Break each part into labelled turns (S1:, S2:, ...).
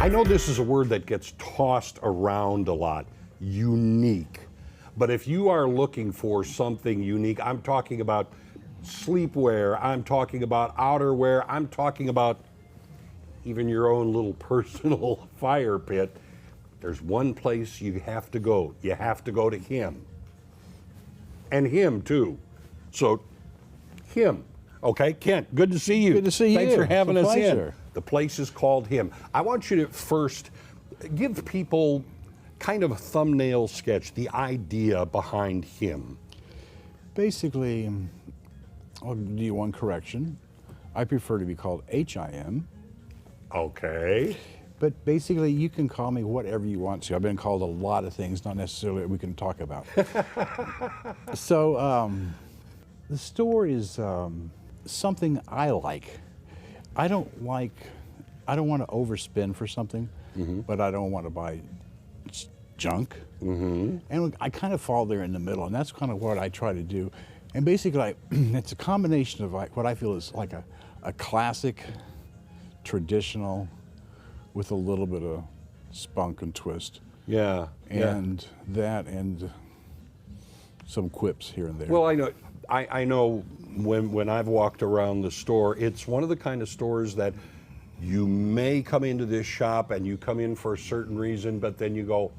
S1: I know this is a word that gets tossed around a lot, unique. But if you are looking for something unique, I'm talking about sleepwear, I'm talking about outerwear, I'm talking about even your own little personal fire pit. There's one place you have to go. You have to go to H.I.M. And him too. So, H.I.M. Okay, Kent, good to see you.
S2: Good to see you.
S1: Thanks for having
S2: It's a
S1: us
S2: pleasure.
S1: in. The place is called H.I.M. I want you to first give people kind of a thumbnail sketch, the idea behind H.I.M.
S2: Basically, I'll do you one correction. I prefer to be called H.I.M.
S1: Okay.
S2: But basically, you can call me whatever you want to. I've been called a lot of things, not necessarily that we can talk about. So, the store is something I like. I don't want to overspend for something, but I don't want to buy junk. And I kind of fall there in the middle, and that's kind of what I try to do. And basically, it's a combination of like what I feel is like a classic, traditional, with a little bit of spunk and twist.
S1: Yeah.
S2: And that and some quips here and there.
S1: Well, I know when I've walked around the store, it's one of the kind of stores that you may come into this shop and you come in for a certain reason, but then you go,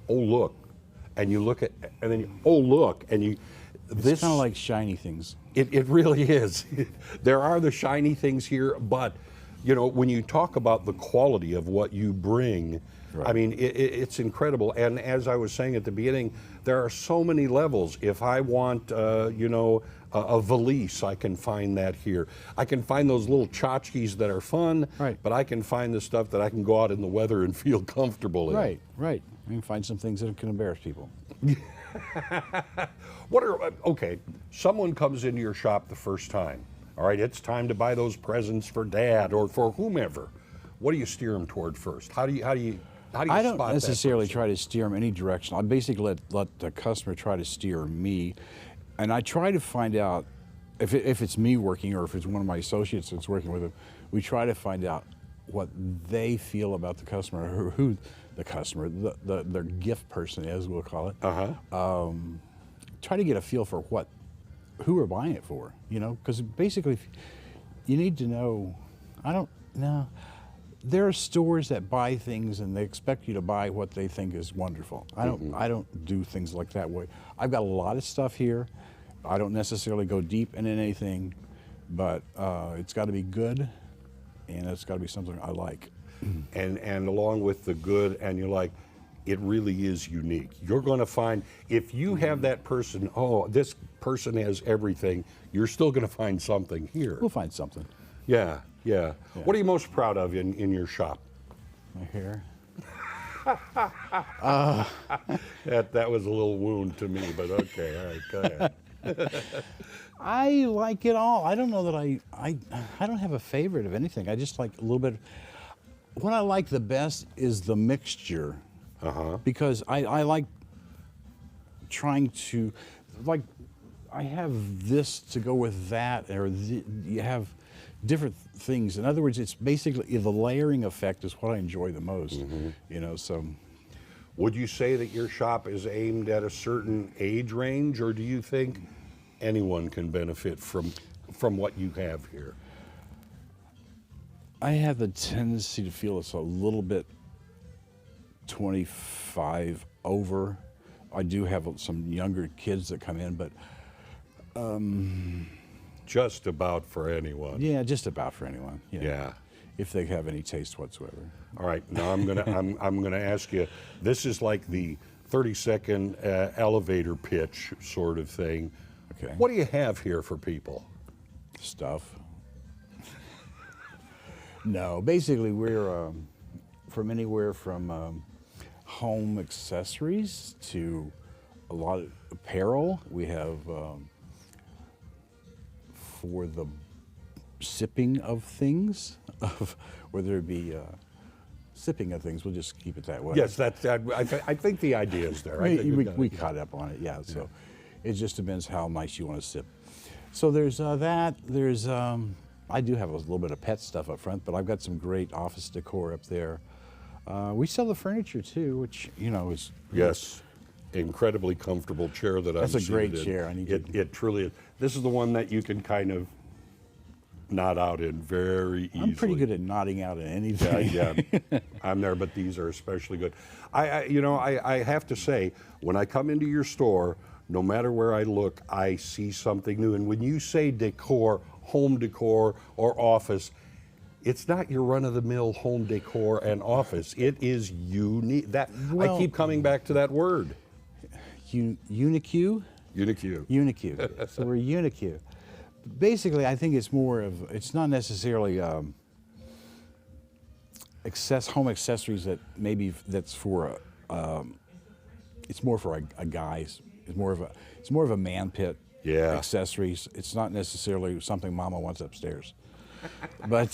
S1: oh look, and you look at, and then you, oh look, and you.
S2: It's kind of like shiny things.
S1: It really is. There are the shiny things here, but you know, when you talk about the quality of what you bring,
S2: right.
S1: I mean, it's incredible. And as I was saying at the beginning, there are so many levels. If I want, you know, a valise, I can find that here. I can find those little tchotchkes that are fun,
S2: right.
S1: But I can find the stuff that I can go out in the weather and feel comfortable in.
S2: Right, right. You can find some things that can embarrass people.
S1: Okay, someone comes into your shop the first time. All right, it's time to buy those presents for Dad or for whomever. What do you steer them toward first? How do you
S2: I don't
S1: spot
S2: necessarily
S1: that person?
S2: try to steer them any direction. I basically let the customer try to steer me, and I try to find out if it's me working or if it's one of my associates that's working with them. We try to find out what they feel about the customer, who the customer, their gift person is, we'll call it. Try to get a feel for who we're buying it for, you know, because basically you need to know. I don't know. There are stores that buy things and they expect you to buy what they think is wonderful. I don't do things like that way. I've got a lot of stuff here. I don't necessarily go deep in anything, but it's got to be good, and it's got to be something I like.
S1: And along with the good and you like, it really is unique. You're going to find, if you have that person, oh, this person has everything, you're still going to find something here.
S2: We'll find something.
S1: Yeah. What are you most proud of in your shop?
S2: My hair.
S1: That was a little wound to me, but okay, all right, go ahead.
S2: I like it all. I don't know that I don't have a favorite of anything. I just like a little bit. What I like the best is the mixture. Because I like trying to, like, I have this to go with that, or you have different things. In other words, it's basically the layering effect is what I enjoy the most. You know, so.
S1: Would you say that your shop is aimed at a certain age range, or do you think anyone can benefit from what you have here?
S2: I have the tendency to feel it's a little bit 25 over. I do have some younger kids that come in, but
S1: just about for anyone.
S2: Yeah, just about for anyone.
S1: Yeah.
S2: If they have any taste whatsoever.
S1: All right. Now I'm gonna ask you. This is like the 30-second elevator pitch sort of thing.
S2: Okay.
S1: What do you have here for people?
S2: Stuff. No, basically we're from anywhere from home accessories to a lot of apparel. We have for the sipping of things, whether it be sipping of things, we'll just keep it that way.
S1: Yes, I think the idea is there.
S2: We caught up on it, yeah. So it just depends how nice you want to sip. So there's that. There's I do have a little bit of pet stuff up front, but I've got some great office decor up there. We sell the furniture too, which is
S1: Yes. Incredibly comfortable chair that
S2: That's
S1: I'm
S2: a great
S1: seated in.
S2: chair. I need
S1: It truly is. This is the one that you can kind of nod out in very easily.
S2: I'm pretty good at nodding out at anything.
S1: Yeah, I'm there, but these are especially good. I have to say, when I come into your store, no matter where I look, I see something new. And when you say decor, home decor, or office, it's not your run-of-the-mill home decor and office. It is unique. I keep coming back to that word.
S2: Unique?
S1: Unique.
S2: Unique. So we're unique. Basically, I think it's not necessarily home accessories that's for it's more for a guy's. It's more of a man pit.
S1: Yeah.
S2: Accessories. It's not necessarily something Mama wants upstairs. But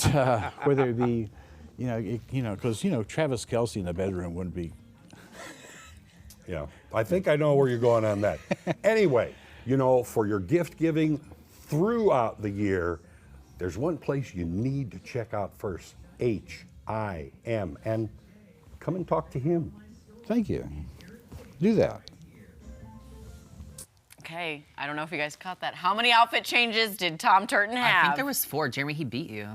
S2: whether it be, because Travis Kelce in the bedroom wouldn't be.
S1: Yeah, I think I know where you're going on that. Anyway, for your gift giving throughout the year, there's one place you need to check out first, H.I.M, and come and talk to him.
S2: Thank you. Do that.
S3: Okay, I don't know if you guys caught that. How many outfit changes did Tom Turton have?
S4: I think there was 4. Jeremy, he beat you.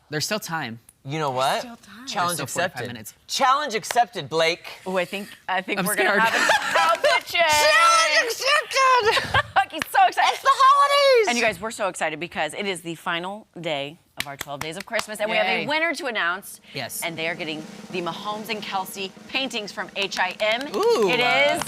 S4: There's still time.
S5: You know what?
S3: Still time.
S5: Challenge
S4: There's still 45
S5: accepted.
S4: minutes.
S5: Challenge accepted, Blake.
S3: Oh, I think
S4: I'm
S3: we're
S4: scared.
S3: gonna have an outfit change.
S5: Challenge accepted.
S3: He's so excited.
S5: It's the holidays.
S3: And you guys, we're so excited because it is the final day of our 12 days of Christmas, and we have a
S4: Yay.
S3: winner to announce.
S4: Yes.
S3: And they are getting the Mahomes and Kelsey paintings from H.I.M.
S4: Ooh.
S3: It is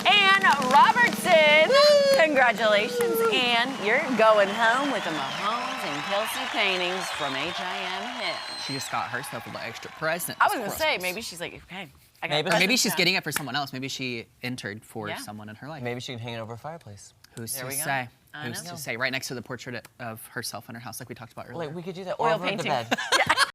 S3: Ann Robertson.
S4: Woo.
S3: Congratulations, Ann. You're going home with the Mahomes and Kelsey paintings from H.I.M. Him.
S4: She just got herself a little extra present.
S3: I was
S4: this
S3: gonna say,
S4: Christmas.
S3: maybe she's like, okay. I got
S5: Maybe.
S4: Or maybe
S3: presents
S4: she's
S3: now.
S4: getting it for someone else. Maybe she entered for
S3: Yeah.
S4: someone in her life.
S5: Maybe she can hang it over a fireplace.
S4: Who's
S3: There
S4: to
S3: we go.
S4: say?
S3: I
S4: Who's
S3: know.
S4: to say? Right next to the portrait of herself in her house, like we talked about earlier.
S5: Like we could do that
S3: Oil
S5: over
S3: painting.
S5: the bed.